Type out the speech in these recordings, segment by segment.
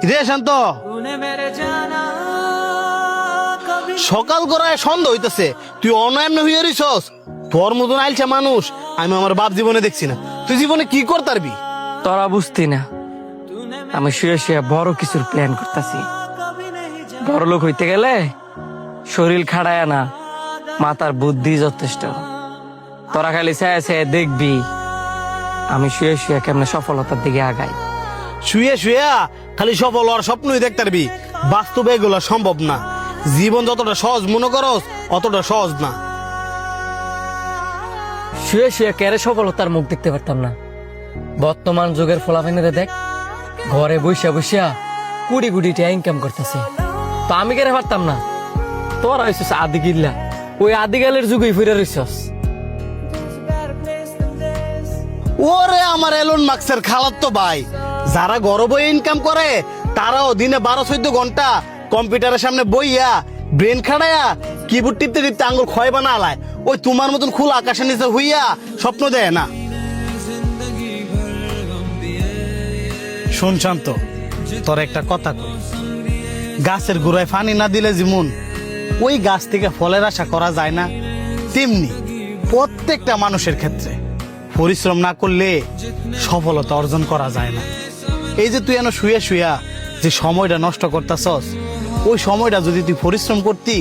রে শান্ত, সকাল করায় সন্ধ্যা হইতেছে, তুই অনয়ান্য হইয়া রইছস। তোর মতন আইলছে মানুষ আমি আমার বাপ জীবনে দেখছি না। তুই জীবনে কি করতারবি? তোরা বুঝতি না, আমি শুয়ে শুয়ে বড় কিছুর প্ল্যান করতেছি। বড় লোক হইতে গেলে শরীর খাড়ায় না, মাথার বুদ্ধি যথেষ্ট। তোরা খালি চায় চায় দেখবি আমি শুয়ে শুয়ে কেমনে সফলতার দিকে আগাই। শুয়ে শুয়া খালি সফল হওয়ার স্বপ্নই দেখতারবি, বাস্তবে এগুলো সম্ভব না। জীবন যতটা সহজ মনে করস অতটা সহজ না। শুয়ে শুয়ে কেড়ে সফলতার মুখ দেখতে পারতাম না। বর্তমান যুগের ফলাফেনেরে দেখ, ঘরে বসে বসিয়া কুড়ি কুড়ি টাকা ইনকাম করতেছে। তো আমি কেড়ে পারতাম না? তোরা হইছিস আদি গিল্লা, ওই আদিগালের যুগেই ফিরে রইছস। ওরে আমার এলন মাস্কের খালাতো ভাই, যারা গর্ব ইনকাম করে তারাও দিনে 12-14 ঘন্টা কম্পিউটারের সামনে বইয়া ব্রেন খাড়ায়া কিবোর্ড টিপতে টিপতে আঙ্গুল ক্ষয় বানা আলায়। ওই তোমার মতন খোলা আকাশের নিচে হইয়া স্বপ্ন দেয় না। শুন শান্ত, তোর একটা কথা কই, গাছের গোড়ায় পানি না দিলে যেমন ওই গাছ থেকে ফলের আশা করা যায় না, তেমনি প্রত্যেকটা মানুষের ক্ষেত্রে পরিশ্রম না করলে সফলতা অর্জন করা যায় না। এই যে তুই এনে শুয়ে শুয়া যে সময়টা নষ্ট করতেছস, ওই সময়টা যদি তুই পরিশ্রম করতি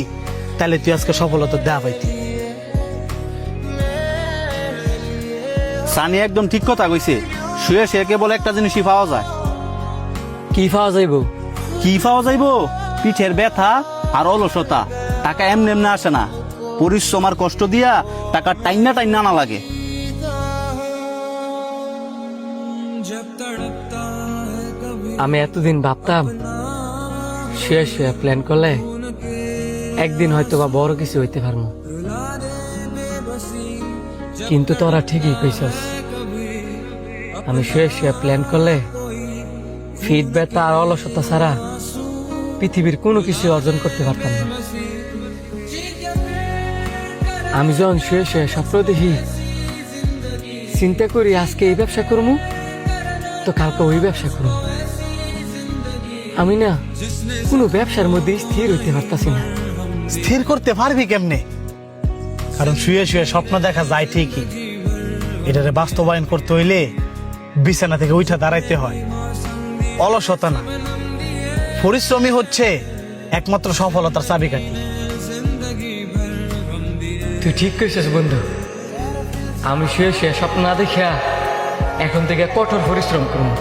তাহলে তুই আজকে সফলতা দেওয়া পাইতি। সানি একদম ঠিক কথা কইছে। শুয়ে শুয়ে কেবল একটা জিনিসই পাওয়া যায়। কি পাওয়া যাইব? কি পাওয়া যাইব? পিঠের ব্যথা আর অলসতা। টাকা এমনি এমনি আসে না, পরিশ্রম আর কষ্ট দিয়া টাকা টাইনা টাইনা আনা লাগে। আমি এতদিন ভাবতাম শুয়ে শুয়ে প্ল্যান করলে একদিন হয়তো বা বড় কিছু হইতে পারবো, কিন্তু তোরা ঠিকই কইছস। আমি শুয়ে শুয়ে প্ল্যান করলে ফিট ব্যথা আর অলসতা ছাড়া পৃথিবীর কোনো কিছু অর্জন করতে পারতাম না। আমি যখন শুয়ে শুয়ে স্বপ্ন দেখি, চিন্তা করি আজকে এই ব্যবসা করবো তো কালকে ওই ব্যবসা করবো, আমি না কোনো ব্যবসার মধ্যে স্থির হইতে পারতাছি না। স্থির করতে পারবি কেমনে? কারণ শুয়ে শুয়ে স্বপ্ন দেখা যায় ঠিকই, এটারে বাস্তবায়ন করতে হইলে বিছানা থেকে উঠা দাঁড়াইতে হয়। অলসতা না, পরিশ্রমই হচ্ছে একমাত্র সফলতার চাবিকাঠি। তুই ঠিক কইছিস বন্ধু, আমি শুয়ে শুয়ে স্বপ্ন না দেখিয়া এখন থেকে কঠোর পরিশ্রম করবো।